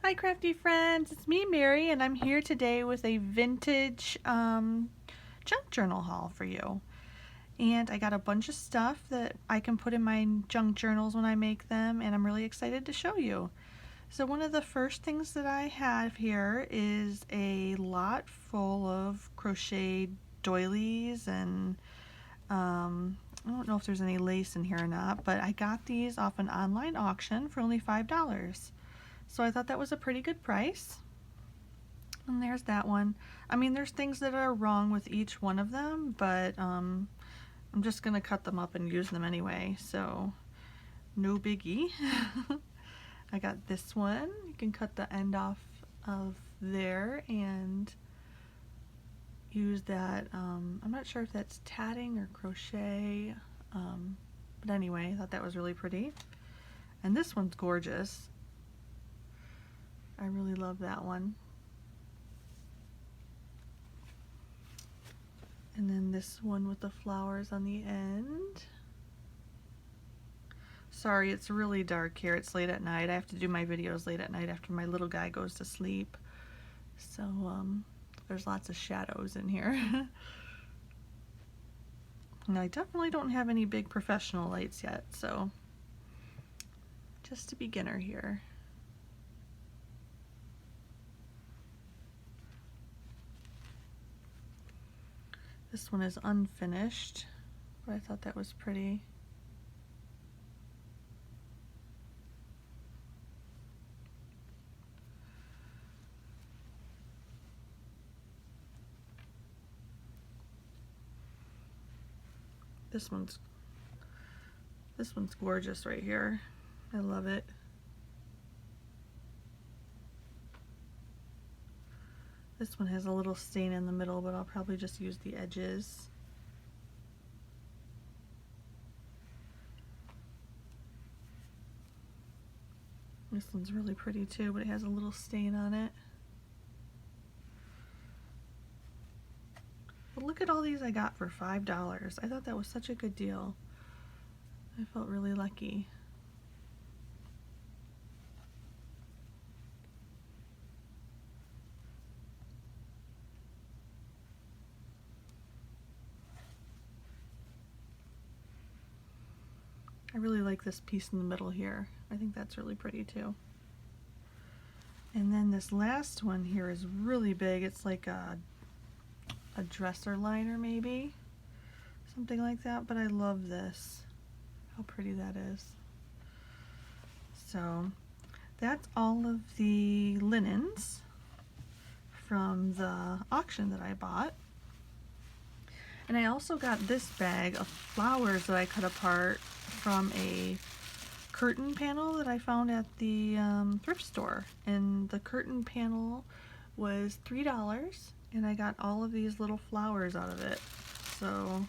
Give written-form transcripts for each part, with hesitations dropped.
Hi crafty friends, it's me Mary and I'm here today with a vintage junk journal haul for you. And I got a bunch of stuff that I can put in my junk journals when I make them, and I'm really excited to show you. So one of the first things that I have here is a lot full of crochet doilies, and I don't know if there's any lace in here or not, but I got these off an online auction for only $5. So I thought that was a pretty good price. And there's that one. I mean, there's things that are wrong with each one of them, but I'm just gonna cut them up and use them anyway, so no biggie. I got this one. You can cut the end off of there and use that. I'm not sure if that's tatting or crochet, but anyway, I thought that was really pretty. And this one's gorgeous. I really love that one. And then this one with the flowers on the end. Sorry, it's really dark here. It's late at night. I have to do my videos late at night after my little guy goes to sleep. So there's lots of shadows in here. And I definitely don't have any big professional lights yet, so just a beginner here. This one is unfinished, but I thought that was pretty. This one's gorgeous right here. I love it. This one has a little stain in the middle, but I'll probably just use the edges. This one's really pretty too, but it has a little stain on it. But look at all these I got for $5. I thought that was such a good deal. I felt really lucky. I really like this piece in the middle here. I think that's really pretty too. And then this last one here is really big. It's like a dresser liner maybe, something like that, but I love this. How pretty that is. So that's all of the linens from the auction that I bought. And I also got this bag of flowers that I cut apart from a curtain panel that I found at the thrift store. And the curtain panel was $3, and I got all of these little flowers out of it. So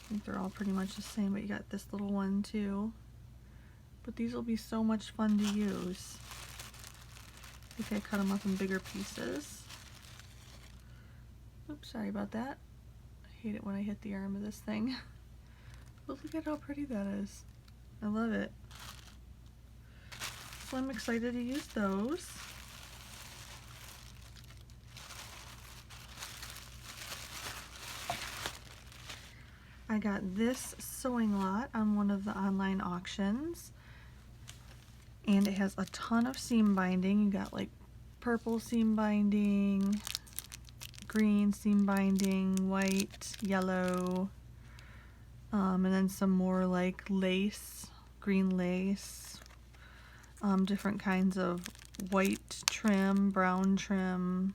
I think they're all pretty much the same, but you got this little one too. But these will be so much fun to use. I think I cut them up in bigger pieces. Oops, sorry about that. I hate it when I hit the arm of this thing. But look at how pretty that is. I love it. So I'm excited to use those. I got this sewing lot on one of the online auctions, and it has a ton of seam binding. You got like purple seam binding, green seam binding, white, yellow, and then some more like lace, green lace, different kinds of white trim, brown trim,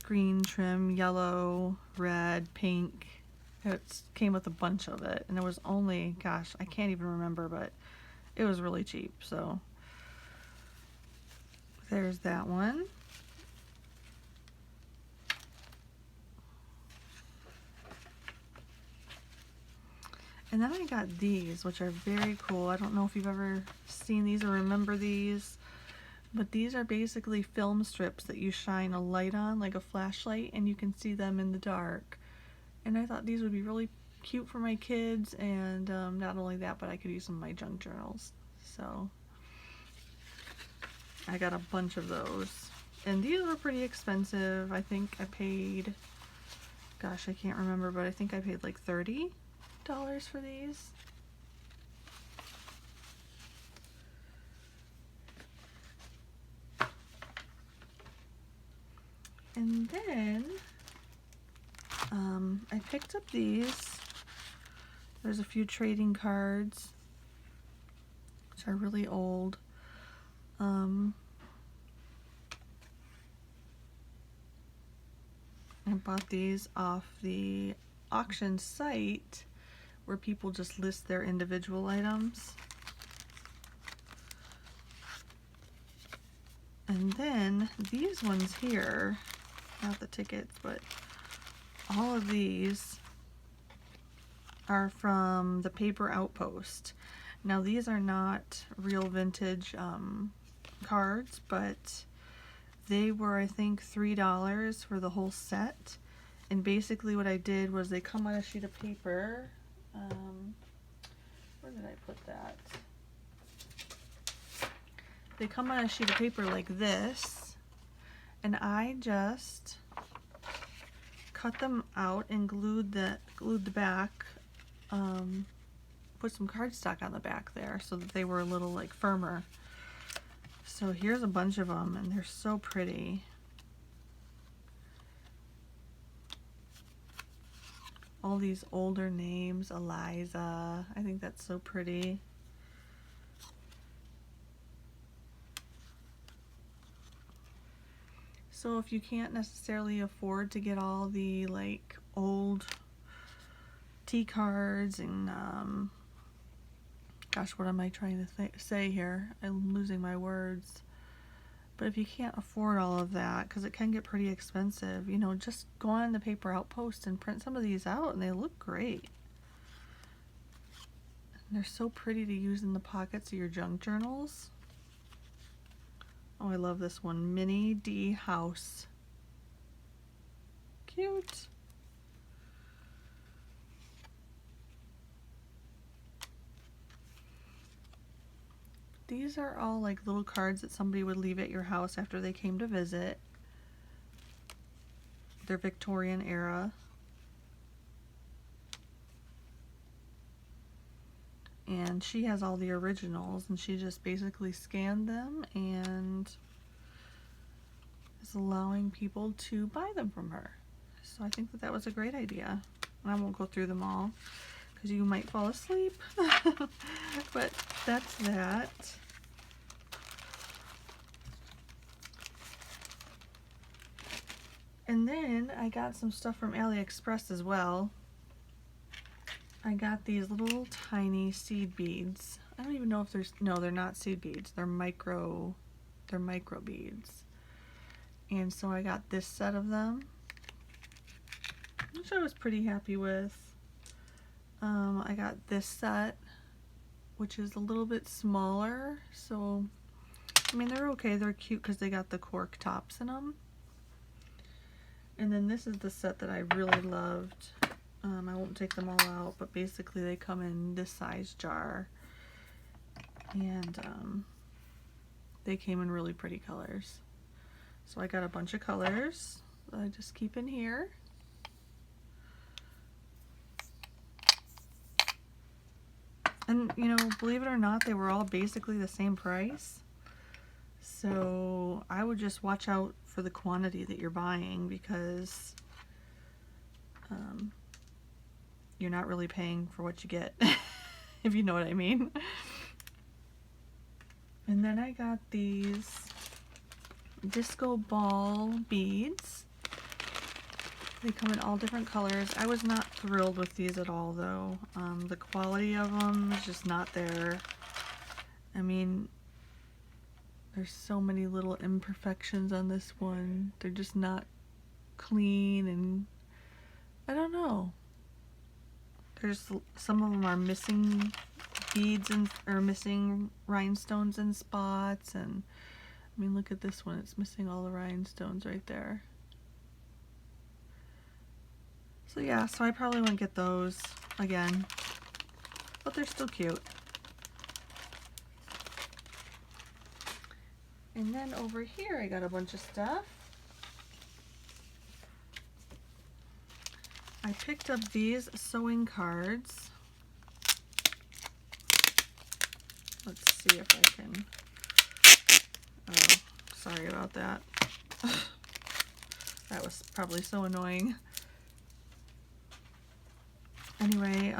green trim, yellow, red, pink. It came with a bunch of it, and it was only, gosh, I can't even remember, but it was really cheap. So there's that one. And then I got these, which are very cool. I don't know if you've ever seen these or remember these, but these are basically film strips that you shine a light on, like a flashlight, and you can see them in the dark. And I thought these would be really cute for my kids, and not only that, but I could use them in my junk journals. So I got a bunch of those. And these were pretty expensive. I think I paid, gosh, I can't remember, but I think I paid like $30 for these. And then I picked up these. There's a few trading cards, which are really old. I bought these off the auction site where people just list their individual items. And then these ones here, not the tickets, but all of these are from the Paper Outpost. Now these are not real vintage cards, but they were, I think, $3 for the whole set. And basically what I did was they come on a sheet of paper. Where did I put that? They come on a sheet of paper like this, and I just cut them out and glued the back, put some cardstock on the back there so that they were a little like firmer. So here's a bunch of them, and they're so pretty. All these older names, Eliza, I think that's so pretty. So if you can't necessarily afford to get all the like old tea cards and gosh, what am I trying to say here? I'm losing my words. But if you can't afford all of that, because it can get pretty expensive, you know, just go on the Paper Outpost and print some of these out, and they look great. And they're so pretty to use in the pockets of your junk journals. Oh, I love this one, Minnie D House. Cute. These are all like little cards that somebody would leave at your house after they came to visit. They're Victorian era. And she has all the originals, and she just basically scanned them and is allowing people to buy them from her. So I think that that was a great idea. And I won't go through them all because you might fall asleep. But that's that. And then I got some stuff from AliExpress as well. I got these little tiny seed beads. I don't even know if there's, no, they're not seed beads. They're micro beads. And so I got this set of them, which I was pretty happy with. I got this set, which is a little bit smaller. So, I mean, they're okay. They're cute because they got the cork tops in them. And then this is the set that I really loved. I won't take them all out, but basically they come in this size jar, and they came in really pretty colors. So I got a bunch of colors that I just keep in here. And you know, believe it or not, they were all basically the same price. So I would just watch out for the quantity that you're buying, because you're not really paying for what you get, if you know what I mean. And then I got these disco ball beads. They come in all different colors. I was not thrilled with these at all, though. The quality of them is just not there. I mean, there's so many little imperfections on this one. They're just not clean, and I don't know. There's some of them are missing beads and or missing rhinestones in spots, and I mean, look at this one. It's missing all the rhinestones right there. So yeah, so I probably won't get those again, but they're still cute. And then over here I got a bunch of stuff. I picked up these sewing cards. Let's see if I can, oh, sorry about that. That was probably so annoying. Anyway,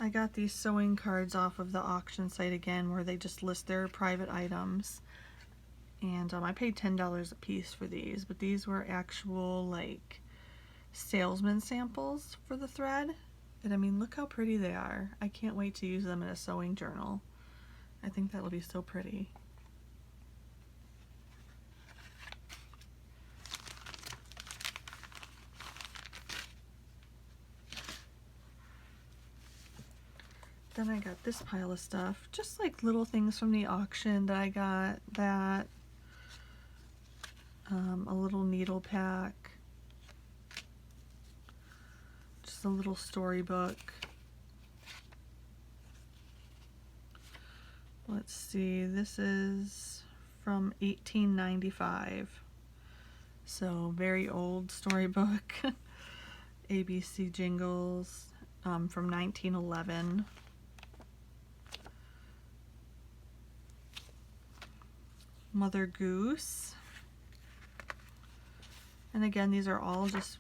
I got these sewing cards off of the auction site again, where they just list their private items. And I paid $10 a piece for these, but these were actual like salesman samples for the thread. And I mean, look how pretty they are. I can't wait to use them in a sewing journal. I think that'll be so pretty. Then I got this pile of stuff, just like little things from the auction that I got. That a little needle pack, just a little storybook. Let's see, this is from 1895, so very old storybook. ABC Jingles from 1911. Mother Goose. And again, these are all just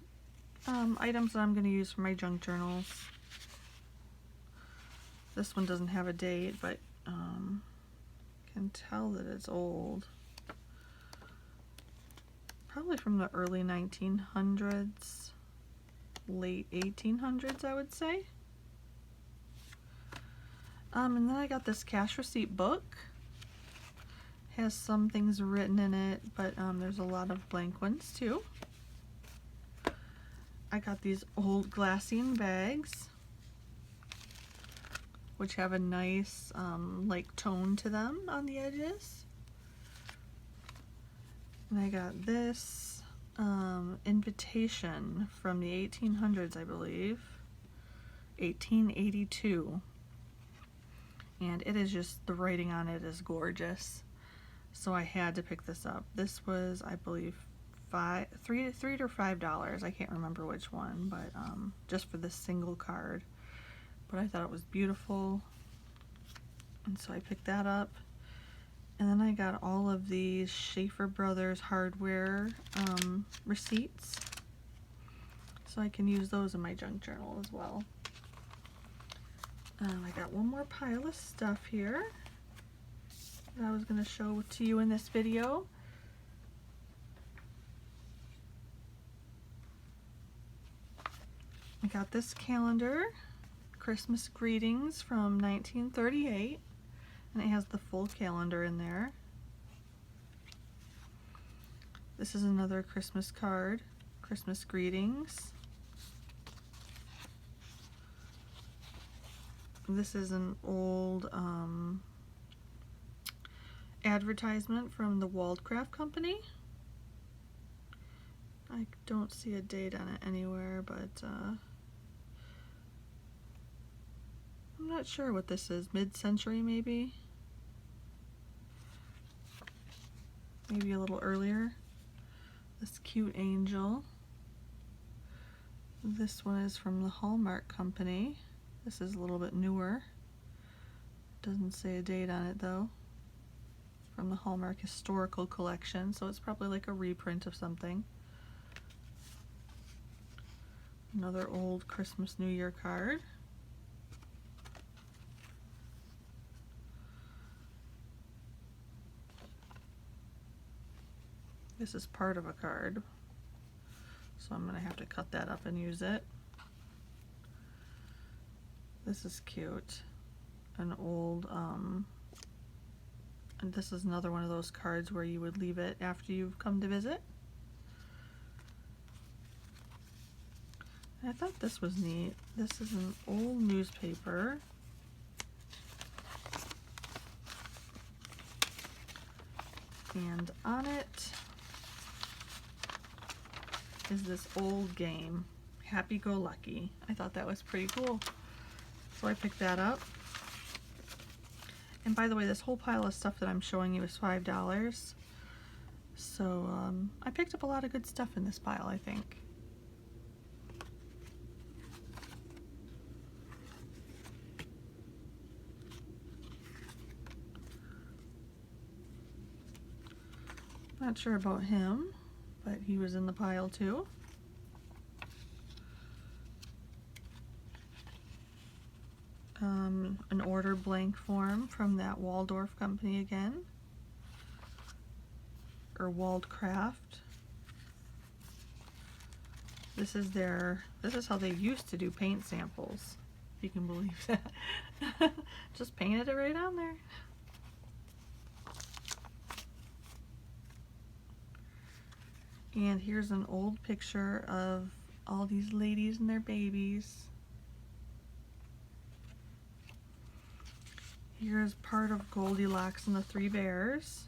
items that I'm going to use for my junk journals. This one doesn't have a date, but can tell that it's old. Probably from the early 1900s, late 1800s, I would say. And then I got this cash receipt book. Has some things written in it, but there's a lot of blank ones too. I got these old glassine bags, which have a nice like tone to them on the edges. And I got this invitation from the 1800s, I believe, 1882. And it is just, the writing on it is gorgeous. So I had to pick this up. This was, I believe, $3 or $5. I can't remember which one, but just for this single card. But I thought it was beautiful, and so I picked that up. And then I got all of these Schaefer Brothers hardware receipts, so I can use those in my junk journal as well. I got one more pile of stuff here that I was going to show to you in this video. I got this calendar, Christmas Greetings from 1938, and it has the full calendar in there. This is another Christmas card, Christmas Greetings. This is an old advertisement from the Waldcraft Company. I don't see a date on it anywhere, but I'm not sure what this is. Mid-century, maybe? Maybe a little earlier. This cute angel. This one is from the Hallmark Company. This is a little bit newer. Doesn't say a date on it though. From the Hallmark Historical Collection, so it's probably like a reprint of something. Another old Christmas New Year card. This is part of a card, so I'm going to have to cut that up and use it. This is cute. An old, and this is another one of those cards where you would leave it after you've come to visit. I thought this was neat. This is an old newspaper. And on it is this old game, happy-go-lucky. I thought that was pretty cool. So I picked that up. And by the way, this whole pile of stuff that I'm showing you is $5. So I picked up a lot of good stuff in this pile, I think. Not sure about him, but he was in the pile too. An order blank form from that Waldorf company again, or Waldcraft. This is how they used to do paint samples, if you can believe that. Just painted it right on there. And here's an old picture of all these ladies and their babies. Here's part of Goldilocks and the Three Bears.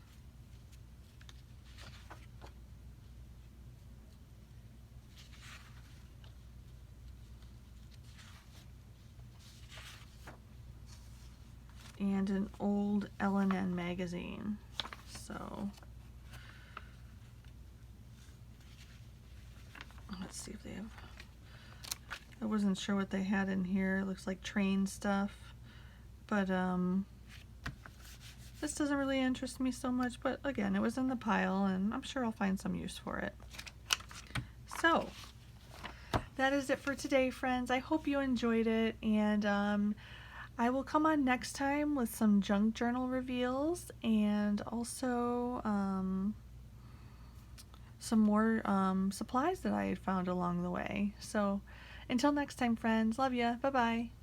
And an old L&N magazine. So let's see if they have, I wasn't sure what they had in here. It looks like train stuff, but this doesn't really interest me so much, but again, it was in the pile and I'm sure I'll find some use for it. So that is it for today, friends. I hope you enjoyed it, and I will come on next time with some junk journal reveals and also some more supplies that I found along the way. So until next time, friends, love ya. Bye-bye.